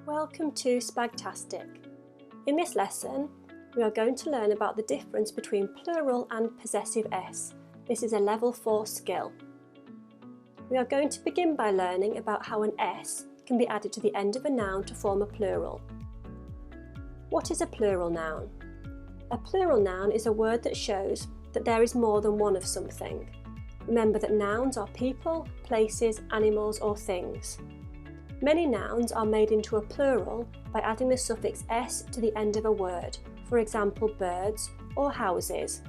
Welcome to Spagtastic. In this lesson, we are going to learn about the difference between plural and possessive S. This is a level 4 skill. We are going to begin by learning about how an S can be added to the end of a noun to form a plural. What is a plural noun? A plural noun is a word that shows that there is more than one of something. Remember that nouns are people, places, animals or things. Many nouns are made into a plural by adding the suffix s to the end of a word, for example birds or houses.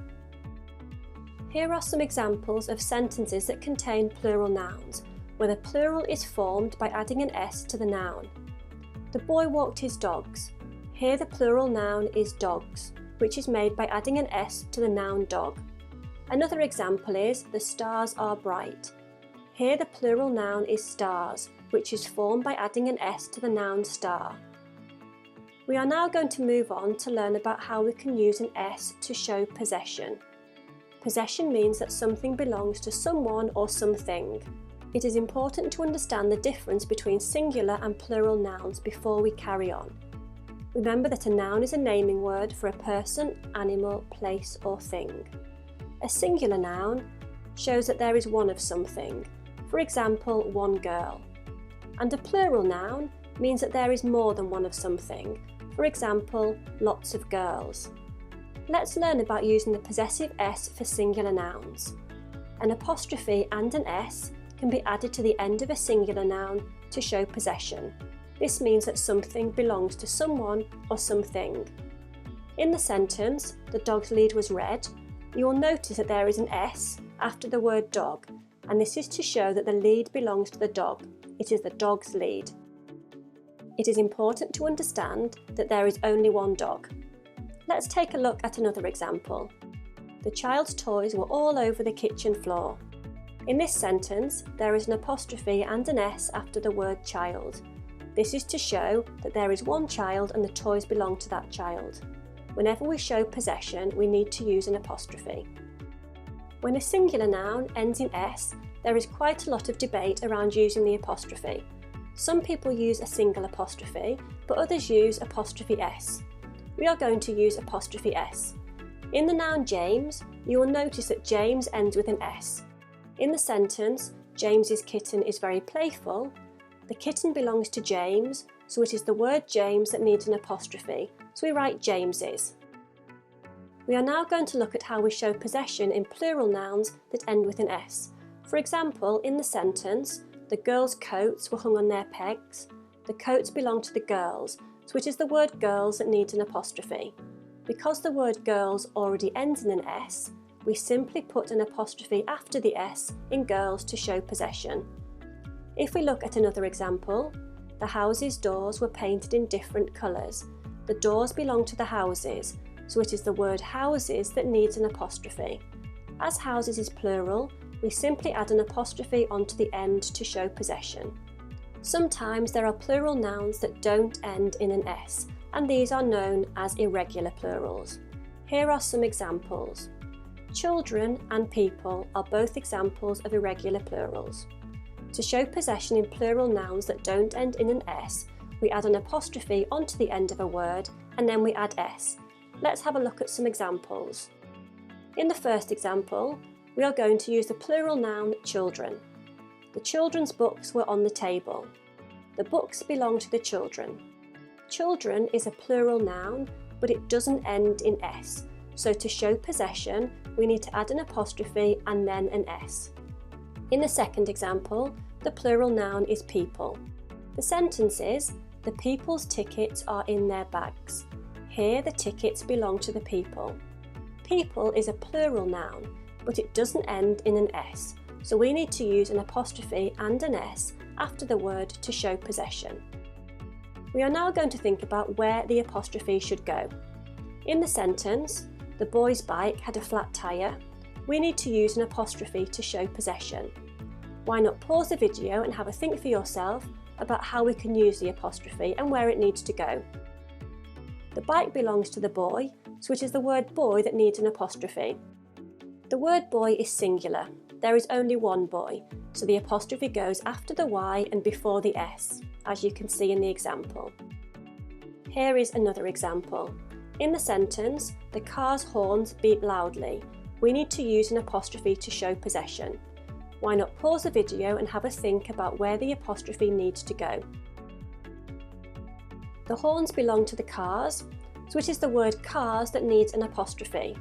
Here are some examples of sentences that contain plural nouns, where the plural is formed by adding an s to the noun. The boy walked his dogs. Here the plural noun is dogs, which is made by adding an s to the noun dog. Another example is the stars are bright. Here the plural noun is stars, which is formed by adding an s to the noun star. We are now going to move on to learn about how we can use an s to show possession. Possession means that something belongs to someone or something. It is important to understand the difference between singular and plural nouns before we carry on. Remember that a noun is a naming word for a person, animal, place or thing. A singular noun shows that there is one of something, for example, one girl. And a plural noun means that there is more than one of something, for example, lots of girls. Let's learn about using the possessive s for singular nouns. An apostrophe and an s can be added to the end of a singular noun to show possession. This means that something belongs to someone or something. In the sentence, the dog's lead was red, you will notice that there is an s after the word dog, and this is to show that the lead belongs to the dog. It is the dog's lead. It is important to understand that there is only one dog. Let's take a look at another example. The child's toys were all over the kitchen floor. In this sentence, there is an apostrophe and an s after the word child. This is to show that there is one child and the toys belong to that child. Whenever we show possession, we need to use an apostrophe. When a singular noun ends in s, there is quite a lot of debate around using the apostrophe. Some people use a single apostrophe, but others use apostrophe s. We are going to use apostrophe s. In the noun James, you will notice that James ends with an s. In the sentence, James's kitten is very playful, the kitten belongs to James, so it is the word James that needs an apostrophe, so we write James's. We are now going to look at how we show possession in plural nouns that end with an s. For example, in the sentence, the girls' coats were hung on their pegs. The coats belong to the girls, so it is the word girls that needs an apostrophe. Because the word girls already ends in an s, we simply put an apostrophe after the s in girls to show possession. If we look at another example, the house's doors were painted in different colours. The doors belong to the houses, so it is the word houses that needs an apostrophe. As houses is plural, we simply add an apostrophe onto the end to show possession. Sometimes there are plural nouns that don't end in an s, and these are known as irregular plurals. Here are some examples. Children and people are both examples of irregular plurals. To show possession in plural nouns that don't end in an s, we add an apostrophe onto the end of a word and then we add s. Let's have a look at some examples. In the first example, we are going to use the plural noun children. The children's books were on the table. The books belong to the children. Children is a plural noun, but it doesn't end in s. So to show possession, we need to add an apostrophe and then an s. In the second example, the plural noun is people. The sentence is, the people's tickets are in their bags. Here the tickets belong to the people. People is a plural noun, but it doesn't end in an s, so we need to use an apostrophe and an s after the word to show possession. We are now going to think about where the apostrophe should go. In the sentence, the boy's bike had a flat tyre, we need to use an apostrophe to show possession. Why not pause the video and have a think for yourself about how we can use the apostrophe and where it needs to go. The bike belongs to the boy, so it is the word boy that needs an apostrophe. The word boy is singular. There is only one boy, so the apostrophe goes after the y and before the s. as you can see in the example. Here is another example. In the sentence, the car's horns beep loudly. We need to use an apostrophe to show possession. Why not pause the video and have a think about where the apostrophe needs to go? The horns belong to the cars, so it is the word cars that needs an apostrophe.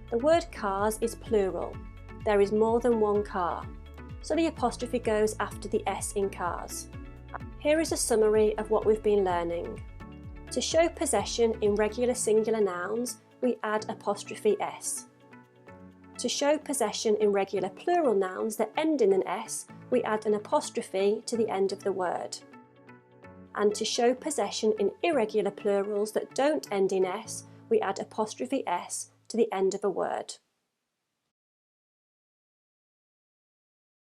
The word cars is plural. There is more than one car, so the apostrophe goes after the S in cars. Here is a summary of what we've been learning. To show possession in regular singular nouns, we add apostrophe S. To show possession in regular plural nouns that end in an S, we add an apostrophe to the end of the word. And to show possession in irregular plurals that don't end in S, we add apostrophe S to the end of a word.